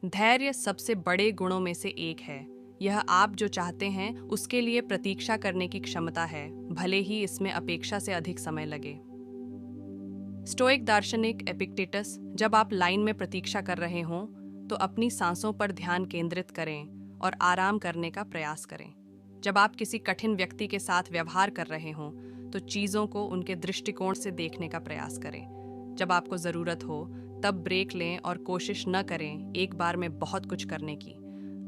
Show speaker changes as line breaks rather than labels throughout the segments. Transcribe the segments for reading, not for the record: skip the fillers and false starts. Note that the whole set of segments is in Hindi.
धैर्य सबसे बड़े गुणों में से एक है। यह आप जो चाहते हैं उसके लिए प्रतीक्षा करने की क्षमता है, भले ही इसमें अपेक्षा से अधिक समय लगे। स्टोइक दार्शनिक एपिक्टेटस, जब आप लाइन में प्रतीक्षा कर रहे हों तो अपनी सांसों पर ध्यान केंद्रित करें और आराम करने का प्रयास करें। जब आप किसी कठिन व्यक्ति के साथ व्यवहार कर रहे हों तो चीज़ों को उनके दृष्टिकोण से देखने का प्रयास करें। जब आपको ज़रूरत हो तब ब्रेक लें और कोशिश न करें एक बार में बहुत कुछ करने की।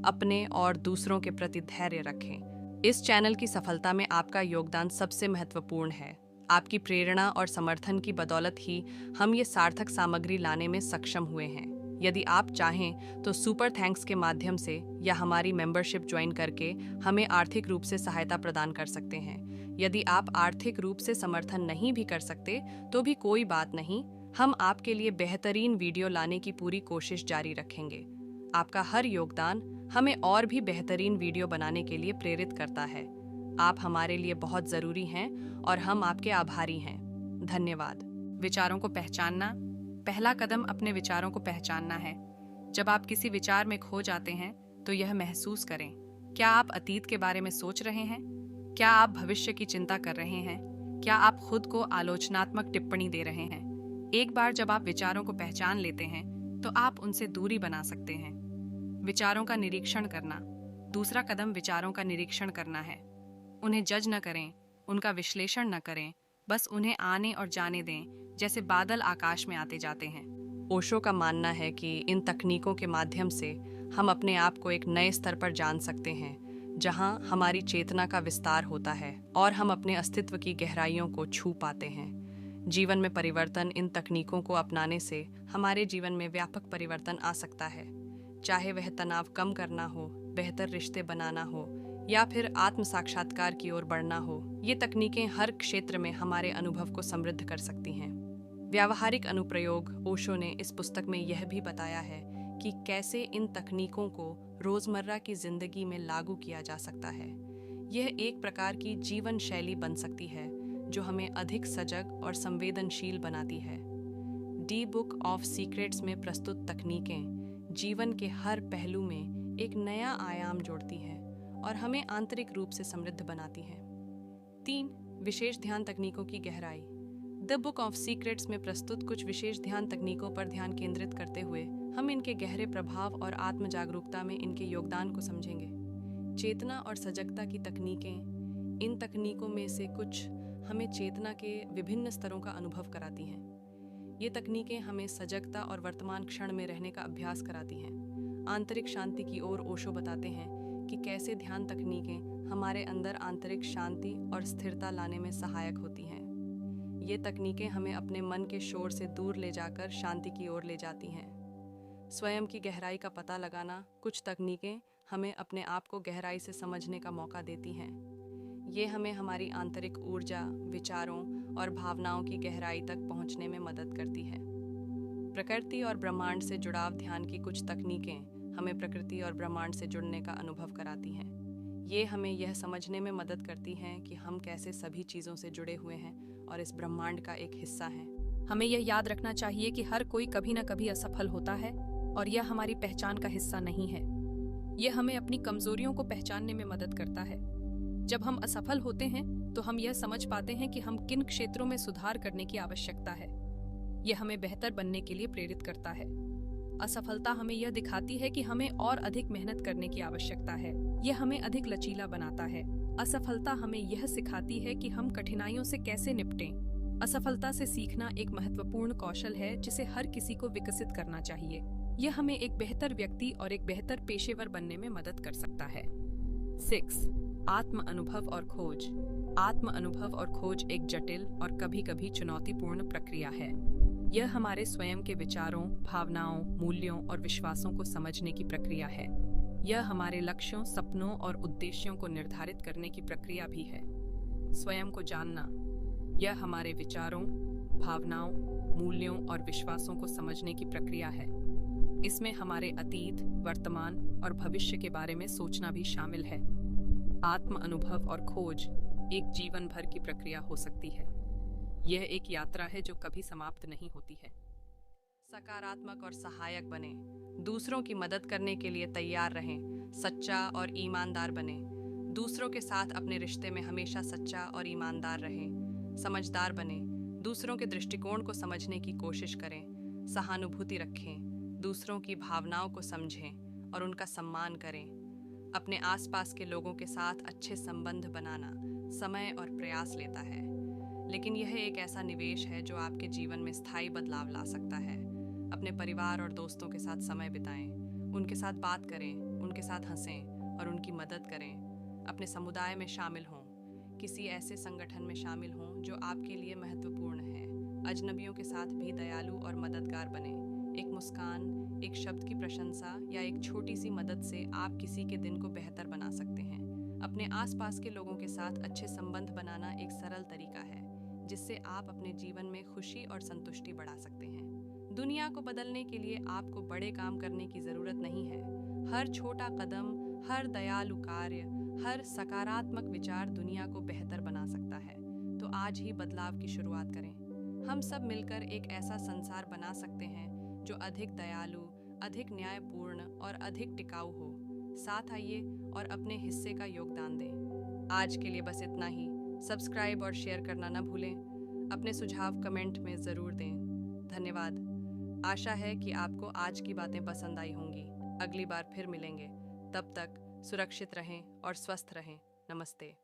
अपने और दूसरों के प्रति धैर्य रखें। इस चैनल की सफलता में आपका योगदान सबसे महत्वपूर्ण है। आपकी प्रेरणा और समर्थन की बदौलत ही हम ये सार्थक सामग्री लाने में सक्षम हुए हैं। यदि आप चाहें तो सुपर थैंक्स के माध्यम से या हमारी मेंबरशिप ज्वाइन करके हमें आर्थिक रूप से सहायता प्रदान कर सकते हैं। यदि आप आर्थिक रूप से समर्थन नहीं भी कर सकते तो भी कोई बात नहीं, हम आपके लिए बेहतरीन वीडियो लाने की पूरी कोशिश जारी रखेंगे। आपका हर योगदान हमें और भी बेहतरीन वीडियो बनाने के लिए प्रेरित करता है। आप हमारे लिए बहुत ज़रूरी हैं और हम आपके आभारी हैं। धन्यवाद।
विचारों को पहचानना। पहला कदम अपने विचारों को पहचानना है। जब आप किसी विचार में खो जाते हैं तो यह महसूस करें, क्या आप अतीत के बारे में सोच रहे हैं? क्या आप भविष्य की चिंता कर रहे हैं? क्या आप खुद को आलोचनात्मक टिप्पणी दे रहे हैं? एक बार जब आप विचारों को पहचान लेते हैं तो आप उनसे दूरी बना सकते हैं। विचारों का निरीक्षण करना। दूसरा कदम विचारों का निरीक्षण करना है। उन्हें जज न करें, उनका विश्लेषण न करें, बस उन्हें आने और जाने दें, जैसे बादल आकाश में आते जाते हैं।
ओशो का मानना है कि इन तकनीकों के माध्यम से हम अपने आप को एक नए स्तर पर जान सकते हैं, जहां हमारी चेतना का विस्तार होता है और हम अपने अस्तित्व की गहराइयों को छू पाते हैं। जीवन में परिवर्तन। इन तकनीकों को अपनाने से हमारे जीवन में व्यापक परिवर्तन आ सकता है, चाहे वह तनाव कम करना हो, बेहतर रिश्ते बनाना हो या फिर आत्म साक्षात्कार की ओर बढ़ना हो। ये तकनीकें हर क्षेत्र में हमारे अनुभव को समृद्ध कर सकती हैं। व्यावहारिक अनुप्रयोग। ओशो ने इस पुस्तक में यह भी बताया है कि कैसे इन तकनीकों को रोजमर्रा की जिंदगी में लागू किया जा सकता है। यह एक प्रकार की जीवन शैली बन सकती है जो हमें अधिक सजग और संवेदनशील बनाती है। दी बुक ऑफ सीक्रेट्स में प्रस्तुत तकनीकें जीवन के हर पहलू में एक नया आयाम जोड़ती हैं और हमें आंतरिक रूप से समृद्ध बनाती हैं। 3. विशेष ध्यान तकनीकों की गहराई। द बुक ऑफ सीक्रेट्स में प्रस्तुत कुछ विशेष ध्यान तकनीकों पर ध्यान केंद्रित करते हुए हम इनके गहरे प्रभाव और आत्म जागरूकता में इनके योगदान को समझेंगे। चेतना और सजगता की तकनीकें। इन तकनीकों में से कुछ हमें चेतना के विभिन्न स्तरों का अनुभव कराती हैं। ये तकनीकें हमें सजगता और वर्तमान क्षण में रहने का अभ्यास कराती हैं। आंतरिक शांति की ओर ओशो बताते हैं कि कैसे ध्यान तकनीकें हमारे अंदर आंतरिक शांति और स्थिरता लाने में सहायक होती हैं। ये तकनीकें हमें अपने मन के शोर से दूर ले जाकर शांति की ओर ले जाती हैं। स्वयं की गहराई का पता लगाना। कुछ तकनीकें हमें अपने आप को गहराई से समझने का मौका देती हैं। ये हमें हमारी आंतरिक ऊर्जा, विचारों और भावनाओं की गहराई तक पहुंचने में मदद करती है। प्रकृति और ब्रह्मांड से जुड़ाव। ध्यान की कुछ तकनीकें हमें प्रकृति और ब्रह्मांड से जुड़ने का अनुभव कराती हैं। ये हमें यह समझने में मदद करती हैं कि हम कैसे सभी चीज़ों से जुड़े हुए हैं और इस ब्रह्मांड का एक हिस्सा हैं।
हमें यह याद रखना चाहिए कि हर कोई कभी न कभी असफल होता है और यह हमारी पहचान का हिस्सा नहीं है। यह हमें अपनी कमजोरियों को पहचानने में मदद करता है। जब हम असफल होते हैं तो हम यह समझ पाते हैं कि हम किन क्षेत्रों में सुधार करने की आवश्यकता है। यह हमें बेहतर बनने के लिए प्रेरित करता है। असफलता हमें यह दिखाती है कि हमें और अधिक मेहनत करने की आवश्यकता है। यह हमें अधिक लचीला बनाता है। असफलता हमें यह सिखाती है कि हम कठिनाइयों से कैसे निपटें। असफलता से सीखना एक महत्वपूर्ण कौशल है जिसे हर किसी को विकसित करना चाहिए। यह हमें एक बेहतर व्यक्ति और एक बेहतर पेशेवर बनने में मदद कर सकता है। 6. आत्म अनुभव और खोज। आत्म अनुभव और खोज एक जटिल और कभी-कभी चुनौतीपूर्ण प्रक्रिया है। यह हमारे स्वयं के विचारों, भावनाओं, मूल्यों और विश्वासों को समझने की प्रक्रिया है। यह हमारे लक्ष्यों, सपनों और उद्देश्यों को निर्धारित करने की प्रक्रिया भी है। स्वयं को जानना। यह हमारे विचारों, भावनाओं, मूल्यों और विश्वासों को समझने की प्रक्रिया है। इसमें हमारे अतीत, वर्तमान और भविष्य के बारे में सोचना भी शामिल है। आत्म अनुभव और खोज एक जीवन भर की प्रक्रिया हो सकती है। यह एक यात्रा है जो कभी समाप्त नहीं होती है।
सकारात्मक और सहायक बने। दूसरों की मदद करने के लिए तैयार रहें। सच्चा और ईमानदार बने। दूसरों के साथ अपने रिश्ते में हमेशा सच्चा और ईमानदार रहें। समझदार बने। दूसरों के दृष्टिकोण को समझने की कोशिश करें। सहानुभूति रखें। दूसरों की भावनाओं को समझें और उनका सम्मान करें। अपने आसपास के लोगों के साथ अच्छे संबंध बनाना समय और प्रयास लेता है, लेकिन यह एक ऐसा निवेश है जो आपके जीवन में स्थायी बदलाव ला सकता है। अपने परिवार और दोस्तों के साथ समय बिताएं, उनके साथ बात करें, उनके साथ हंसें और उनकी मदद करें। अपने समुदाय में शामिल हों, किसी ऐसे संगठन में शामिल हों जो आपके लिए महत्वपूर्ण है। अजनबियों के साथ भी दयालु और मददगार बने। एक मुस्कान, एक शब्द की प्रशंसा या एक छोटी सी मदद से आप किसी के दिन को बेहतर बना सकते हैं। अपने आसपास के लोगों के साथ अच्छे संबंध बनाना एक सरल तरीका है जिससे आप अपने जीवन में खुशी और संतुष्टि बढ़ा सकते हैं। दुनिया को बदलने के लिए आपको बड़े काम करने की ज़रूरत नहीं है। हर छोटा कदम, हर दयालु कार्य, हर सकारात्मक विचार दुनिया को बेहतर बना सकता है। तो आज ही बदलाव की शुरुआत करें। हम सब मिलकर एक ऐसा संसार बना सकते हैं जो अधिक दयालु, अधिक न्यायपूर्ण और अधिक टिकाऊ हो। साथ आइए और अपने हिस्से का योगदान दें। आज के लिए बस इतना ही। सब्सक्राइब और शेयर करना न भूलें। अपने सुझाव कमेंट में ज़रूर दें। धन्यवाद। आशा है कि आपको आज की बातें पसंद आई होंगी। अगली बार फिर मिलेंगे। तब तक सुरक्षित रहें और स्वस्थ रहें। नमस्ते।